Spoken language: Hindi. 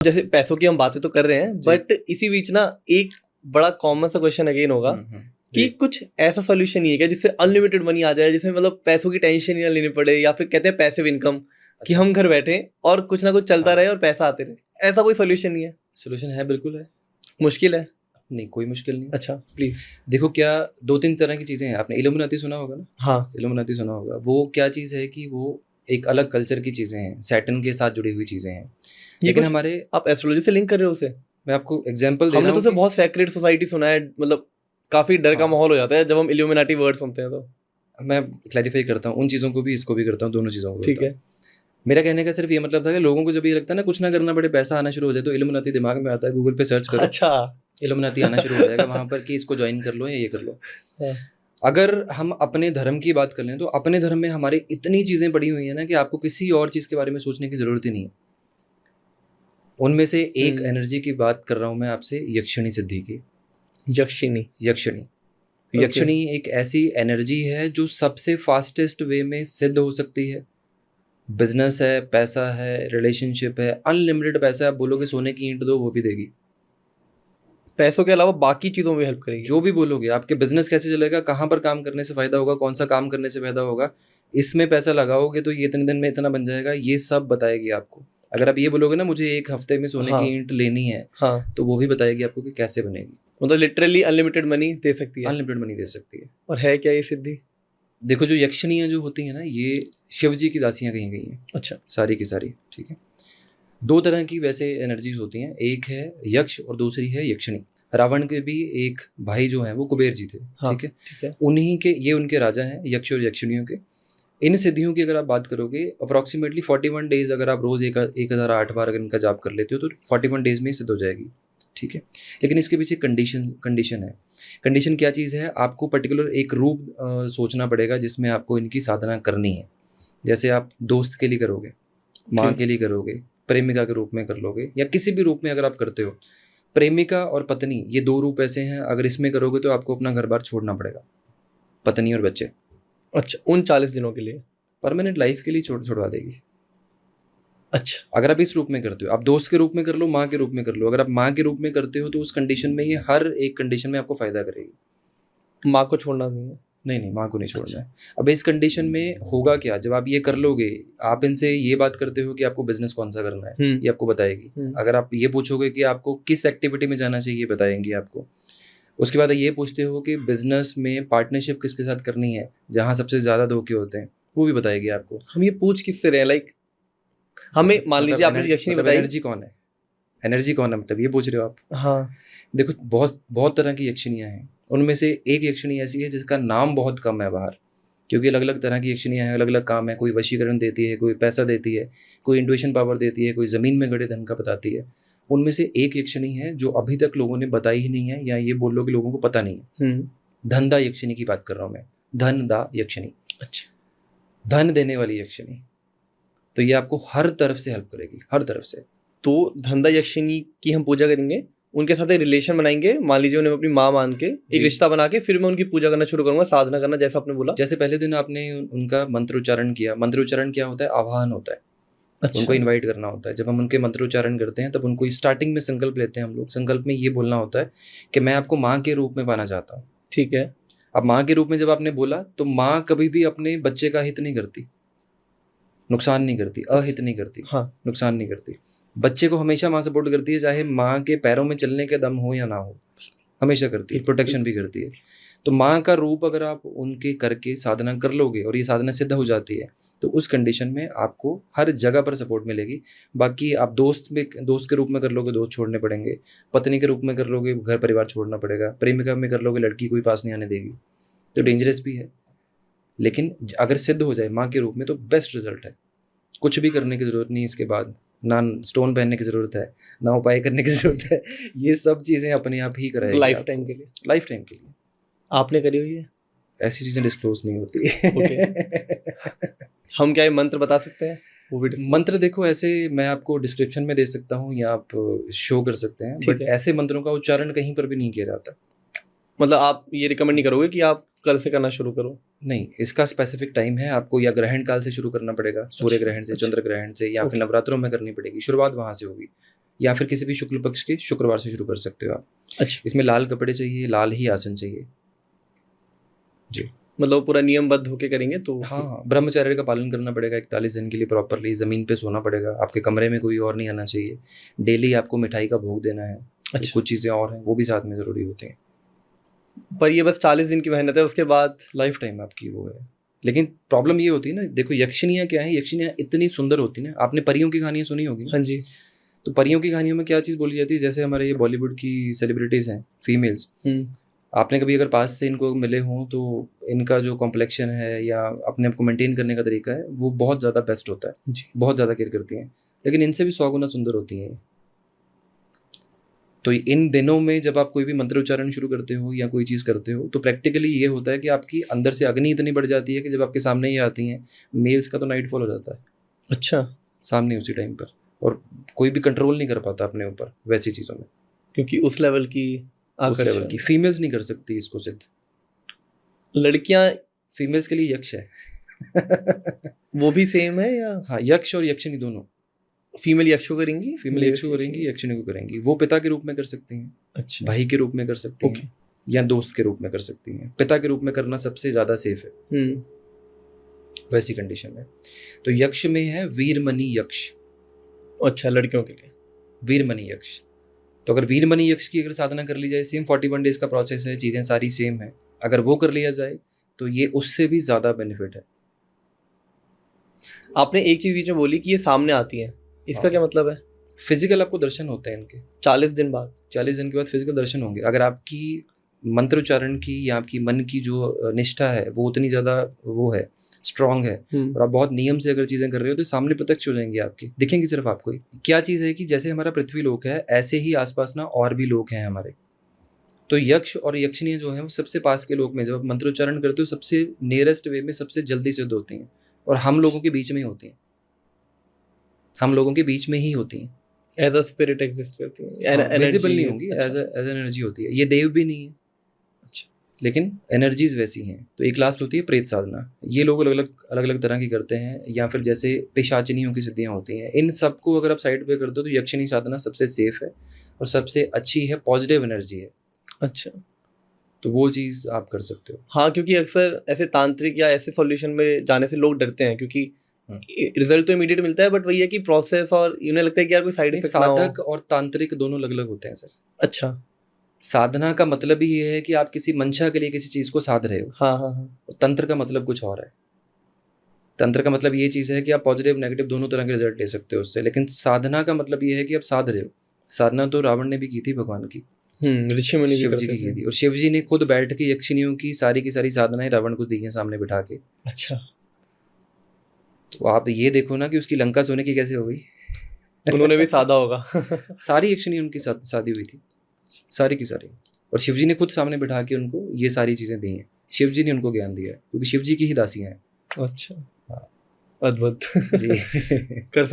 जैसे पैसों की हम बातें तो कर रहे हैं, बट इसी बीच ना एक बड़ा कॉमन सा क्वेश्चन अगेन होगा कि कुछ ऐसा सॉल्यूशन नहीं है क्या जिससे अनलिमिटेड मनी आ जाए, जिसमें मतलब पैसों की टेंशन ही ना लेनी पड़े, या फिर कहते हैं पैसिव इनकम, कि हम घर बैठे और कुछ ना कुछ चलता रहे और पैसा आते रहे। ऐसा कोई सॉल्यूशन नहीं है? सोल्यूशन है, बिल्कुल है। मुश्किल है? नहीं, कोई मुश्किल नहीं। अच्छा, प्लीज। देखो, क्या 2-3 तरह की चीज़ें हैं। आपने इल्यूमिनाती सुना होगा ना? हाँ, इल्यूमिनाती सुना होगा। वो क्या चीज़ है कि वो एक अलग कल्चर की चीज़ें हैं, सैटर्न के साथ जुड़ी हुई चीज़ें हैं। लेकिन हमारे, आप एस्ट्रोलॉजी से लिंक कर रहे हो उसे? मैं आपको एग्जांपल दे रहा हूँ। हमने तो बहुत सेक्रेट सोसाइटी सुना है, मतलब काफी डर का माहौल हो जाता है जब हम इल्यूमिनाटी वर्ड सुनते हैं। तो मैं क्लैरिफाई करता हूँ उन चीज़ों को भी, इसको भी करता हूँ, दोनों चीज़ों को। ठीक है। मेरा कहने का सिर्फ ये मतलब था कि लोगों को जब ये लगता है ना कुछ ना करना पड़े, पैसा आना शुरू हो जाए, तो इल्यूमिनाती दिमाग में आता है, गूगल पे सर्च करो। अच्छा, इल्यूमिनाती आना शुरू हो जाएगा वहाँ पर कि इसको ज्वाइन कर लो या ये कर लो। अगर हम अपने धर्म की बात कर लें तो अपने धर्म में हमारी इतनी चीज़ें पड़ी हुई हैं ना कि आपको किसी और चीज़ के बारे में सोचने की ज़रूरत ही नहीं है। उनमें से एक एनर्जी की बात कर रहा हूँ मैं आपसे, यक्षिणी सिद्धि की। यक्षिणी एक ऐसी एनर्जी है जो सबसे फास्टेस्ट वे में सिद्ध हो सकती है। बिजनेस है, पैसा है, रिलेशनशिप है, अनलिमिटेड पैसा है। आप बोलोगे सोने की ईंट दो, वो भी देगी। पैसों के अलावा बाकी चीज़ों में हेल्प करेगी। जो भी बोलोगे, आपके बिजनेस कैसे चलेगा, कहाँ पर काम करने से फायदा होगा, कौन सा काम करने से फायदा होगा, इसमें पैसा लगाओगे तो ये इतने दिन में इतना बन जाएगा, ये सब बताएगी आपको। अगर आप ये बोलोगे ना मुझे एक हफ्ते में सोने की ईंट लेनी है, तो वो भी बताएगी आपको कि कैसे बनेगी। मतलब लिटरली अनलिमिटेड मनी दे सकती है। अनलिमिटेड मनी दे सकती है। और है क्या ये सिद्धि? देखो, जो यक्षिणियाँ जो होती हैं ना, ये शिव जी की दासियाँ कही गई हैं। अच्छा। सारी की सारी, ठीक है। 2 तरह की वैसे एनर्जीज होती हैं, एक है यक्ष और दूसरी है यक्षिणी। रावण के भी एक भाई जो हैं वो कुबेर जी थे। ठीक है। उन्हीं के, ये उनके राजा हैं, यक्ष और यक्षिणियों के। इन सिद्धियों की अगर आप बात करोगे, अप्रॉक्सीमेटली 41 डेज अगर आप रोज 1008 बार अगर इनका जाप कर लेते हो तो 41 डेज में ही सिद्ध हो जाएगी। ठीक है। लेकिन इसके पीछे कंडीशन है। कंडीशन क्या चीज़ है? आपको पर्टिकुलर एक रूप सोचना पड़ेगा जिसमें आपको इनकी साधना करनी है। जैसे आप दोस्त के लिए करोगे, माँ के लिए करोगे, प्रेमिका के रूप में कर लोगे, या किसी भी रूप में अगर आप करते हो। प्रेमिका और पत्नी, ये 2 रूप ऐसे हैं, अगर इसमें करोगे तो आपको अपना घर बार छोड़ना पड़ेगा, पत्नी और बच्चे। अच्छा, उन 40 दिनों के लिए? परमानेंट लाइफ के लिए छुड़वा देगी। अच्छा, अगर आप इस रूप में करते हो, आप दोस्त के रूप में कर लो, माँ के रूप में कर लो। अगर आप माँ के रूप में करते हो तो उस कंडीशन में ये हर एक कंडीशन में आपको फायदा करेगी। माँ को छोड़ना नहीं है? नहीं, माँ को नहीं छोड़ना है। अब इस कंडीशन में होगा क्या, जब आप ये कर लोगे, आप इनसे ये बात करते हो कि आपको बिजनेस कौन सा करना है, ये आपको बताएगी। अगर आप ये पूछोगे कि आपको किस एक्टिविटी में जाना चाहिए, बताएंगी आपको। उसके बाद ये पूछते हो कि बिजनेस में पार्टनरशिप किसके साथ करनी है, जहाँ सबसे ज़्यादा धोखे होते हैं, वो भी बताएगी आपको। हम ये पूछ किससे रहे हैं? लाइक हमें मान लीजिए आपने यक्षिणी बताई, एनर्जी कौन है, एनर्जी कौन है, मतलब ये पूछ रहे हो आप? हाँ। देखो, बहुत तरह की यक्षिणियाँ हैं। उनमें से एक यक्षिणी ऐसी है जिसका नाम बहुत कम है बाहर, क्योंकि अलग अलग तरह की यक्षिणियाँ हैं, अलग अलग काम है। कोई वशीकरण देती है, कोई पैसा देती है, कोई इंट्यूशन पावर देती है, कोई ज़मीन में गड़े धन का बताती है। उनमें से एक यक्षिणी है जो अभी तक लोगों ने बताई ही नहीं है, या ये बोल लो कि लोगों को पता नहीं है। धनदा यक्षिणी की बात कर रहा हूँ मैं, धनदा यक्षिणी। अच्छा, धन देने वाली यक्षिणी। तो ये आपको हर तरफ से हेल्प करेगी, हर तरफ से। तो धनदा यक्षिणी की हम पूजा करेंगे, उनके साथ एक रिलेशन बनाएंगे, मान लीजिए उन्हें अपनी माँ मान के एक रिश्ता बना के, फिर मैं उनकी पूजा करना शुरू करूंगा, साधना करना, जैसा आपने बोला। जैसे पहले दिन आपने उनका मंत्र उच्चारण किया। मंत्र उच्चारण क्या होता है? आह्वान होता है। अच्छा। उनको इनवाइट करना होता है। जब हम उनके मंत्र उच्चारण करते हैं तब उनको स्टार्टिंग में संकल्प लेते हैं हम लोग। संकल्प में ये बोलना होता है कि मैं आपको माँ के रूप में पाना चाहता हूँ। ठीक है। अब माँ के रूप में जब आपने बोला तो माँ कभी भी अपने बच्चे का हित नहीं करती, नुकसान नहीं करती, अहित नहीं करती। हाँ, नुकसान नहीं करती। बच्चे को हमेशा माँ सपोर्ट करती है, चाहे माँ के पैरों में चलने के दम हो या ना हो, हमेशा करती है, प्रोटेक्शन भी करती है। तो माँ का रूप अगर आप उनके करके साधना कर लोगे और ये साधना सिद्ध हो जाती है तो उस कंडीशन में आपको हर जगह पर सपोर्ट मिलेगी। बाकी आप दोस्त के रूप में कर लोगे, दोस्त छोड़ने पड़ेंगे। पत्नी के रूप में कर लोगे, घर परिवार छोड़ना पड़ेगा। प्रेमिका में कर लोगे, लड़की कोई पास नहीं आने देगी, तो डेंजरस भी है। लेकिन अगर सिद्ध हो जाए माँ के रूप में तो बेस्ट रिजल्ट है। कुछ भी करने की ज़रूरत नहीं इसके बाद, ना स्टोन पहनने की ज़रूरत है, ना उपाय करने की ज़रूरत है। ये सब चीज़ें अपने आप ही कराएगी लाइफ टाइम के लिए। लाइफ टाइम के लिए। आपने करी हुई है? ऐसी चीज़ें डिस्क्लोज नहीं होती। हम क्या ये मंत्र बता सकते हैं? वो भी मंत्र देखो, ऐसे मैं आपको डिस्क्रिप्शन में दे सकता हूँ या आप शो कर सकते हैं, बट ऐसे मंत्रों का उच्चारण कहीं पर भी नहीं किया जाता। मतलब आप ये रिकमेंड नहीं करोगे कि आप कल से करना शुरू करो? नहीं, इसका स्पेसिफिक टाइम है। आपको या ग्रहण काल से शुरू करना पड़ेगा, सूर्य ग्रहण से, चंद्र ग्रहण से, या फिर नवरात्रों में करनी पड़ेगी। शुरुआत वहाँ से होगी या फिर किसी भी शुक्ल पक्ष के शुक्रवार से शुरू कर सकते हो आप। अच्छा, इसमें लाल कपड़े चाहिए, लाल ही आसन चाहिए जी। मतलब पूरा नियमबद्ध होके करेंगे तो हाँ, ब्रह्मचर्य का पालन करना पड़ेगा 41 दिन के लिए प्रॉपरली। ज़मीन पे सोना पड़ेगा, आपके कमरे में कोई और नहीं आना चाहिए। डेली आपको मिठाई का भोग देना है। अच्छा, तो कुछ चीज़ें और हैं वो भी साथ में ज़रूरी होती हैं। पर ये बस 40 दिन की मेहनत है, उसके बाद लाइफ टाइम आपकी वो है। लेकिन प्रॉब्लम ये होती है ना, देखो यक्षिणियाँ क्या है, यक्षिणियाँ इतनी सुंदर होती है ना। आपने परियों की कहानियाँ सुनी होगी ना? हाँ जी। तो परियों की कहानियों में क्या चीज़ बोली जाती है, जैसे हमारे ये बॉलीवुड की सेलिब्रिटीज़ हैं फीमेल्स, आपने कभी अगर पास से इनको मिले हों तो इनका जो कॉम्प्लेक्शन है या अपने आप को मेंटेन करने का तरीका है वो बहुत ज़्यादा बेस्ट होता है जी। बहुत ज़्यादा केयर करती हैं, लेकिन इनसे भी 100 गुना सुंदर होती हैं। तो इन दिनों में जब आप कोई भी मंत्र उच्चारण शुरू करते हो या कोई चीज़ करते हो तो प्रैक्टिकली ये होता है कि आपकी अंदर से अग्नि इतनी बढ़ जाती है कि जब आपके सामने ये आती हैं, मेल्स का तो नाइटफॉल हो जाता है। अच्छा, सामने उसी टाइम पर, और कोई भी कंट्रोल नहीं कर पाता अपने ऊपर वैसी चीज़ों में, क्योंकि उस लेवल की उस लेवल की फीमेल्स नहीं कर सकती इसको सिद्ध। लड़कियां फीमेल्स के लिए यक्ष है वो भी सेम है या? हाँ, यक्ष और यक्षिणी दोनों। फीमेल यक्षु करेंगी, फीमेल यक्षु करेंगी, यक्षिणी को करेंगी। वो पिता के रूप में कर सकती हैं, अच्छा, भाई के रूप में कर सकती हैं, या दोस्त के रूप में कर सकती हैं। पिता के रूप में करना सबसे ज़्यादा सेफ है वैसी कंडीशन में। तो यक्ष में है वीरमणि यक्ष। अच्छा, लड़कियों के लिए वीरमणि यक्ष। तो अगर वीरमणि यक्ष की अगर साधना कर ली जाए, सेम 41 डेज का प्रोसेस है, चीज़ें सारी सेम है, अगर वो कर लिया जाए तो ये उससे भी ज़्यादा बेनिफिट है। आपने एक चीज़ बीच में बोली कि ये सामने आती है, इसका क्या मतलब है? फिजिकल आपको दर्शन होते हैं इनके 40 दिन बाद। 40 दिन के बाद फिजिकल दर्शन होंगे। अगर आपकी मंत्र उच्चारण की या आपकी मन की जो निष्ठा है वो उतनी ज़्यादा वो है, स्ट्रांग है, और आप बहुत नियम से अगर चीज़ें कर रहे हो तो सामने प्रत्यक्ष हो जाएंगी, आपकी दिखेंगी सिर्फ आपको ही। क्या चीज़ है कि जैसे हमारा पृथ्वी लोक है, ऐसे ही आसपास ना और भी लोक हैं हमारे। तो यक्ष और यक्षिणियाँ जो हैं वो सबसे पास के लोक में, जब आप मंत्र उच्चारण करते हो सबसे नियरेस्ट वे में सबसे जल्दी सिद्ध होती हैं, और हम लोगों के बीच में ही होती हैं, हम लोगों के बीच में ही होती हैं। एज अ स्पिरिट एग्जिस्ट करती है, विजिबल नहीं होंगी, एज एनर्जी होती है। ये देव भी नहीं है, अच्छा, लेकिन एनर्जीज वैसी हैं। तो एक लास्ट होती है प्रेत साधना, ये लोग अलग अलग तरह की करते हैं, या फिर जैसे पिशाचिनियों की सिद्धियाँ होती हैं। इन सबको अगर आप साइड पे करते हो तो यक्षिणी साधना सबसे सेफ है और सबसे अच्छी है, पॉजिटिव एनर्जी है। अच्छा, तो वो चीज़ आप कर सकते हो। हाँ, क्योंकि अक्सर ऐसे तांत्रिक या ऐसे सॉल्यूशन में जाने से लोग डरते हैं, क्योंकि रिजल्ट तो इमीडिएट मिलता है, बट वही है कि प्रोसेस, और उन्हें लगता है कि यार कोई साइड इफेक्ट ना हो। साधक और तांत्रिक दोनों अलग अलग होते हैं सर। अच्छा, साधना का मतलब ही ये है कि आप किसी मंशा के लिए किसी चीज़ को साध रहे हो। हाँ हाँ हाँ। तंत्र का मतलब कुछ और है। तंत्र का मतलब ये चीज़ है कि आप पॉजिटिव नेगेटिव दोनों तरह के रिजल्ट ले सकते हो उससे, लेकिन साधना का मतलब ये है कि आप साध रहे हो। साधना तो रावण ने भी की थी भगवान की, ऋषि मुनि शिव जी की थी, और शिव जी ने खुद बैठ के यक्षिणियों की सारी साधनाएं रावण को दी हैं सामने बिठा के। अच्छा, तो आप ये देखो ना कि उसकी लंका सोने की कैसे हो गई। उन्होंने भी साधा होगा सारी यक्षिणी उनकी शादी हुई थी, सारी की सारी, और शिव जी ने खुद सामने बिठा के उनको ये सारी चीज़ें दी हैं। शिव जी ने उनको ज्ञान दिया है, क्योंकि शिव जी की ही दासियाँ हैं। अच्छा, अद्भुत जी कर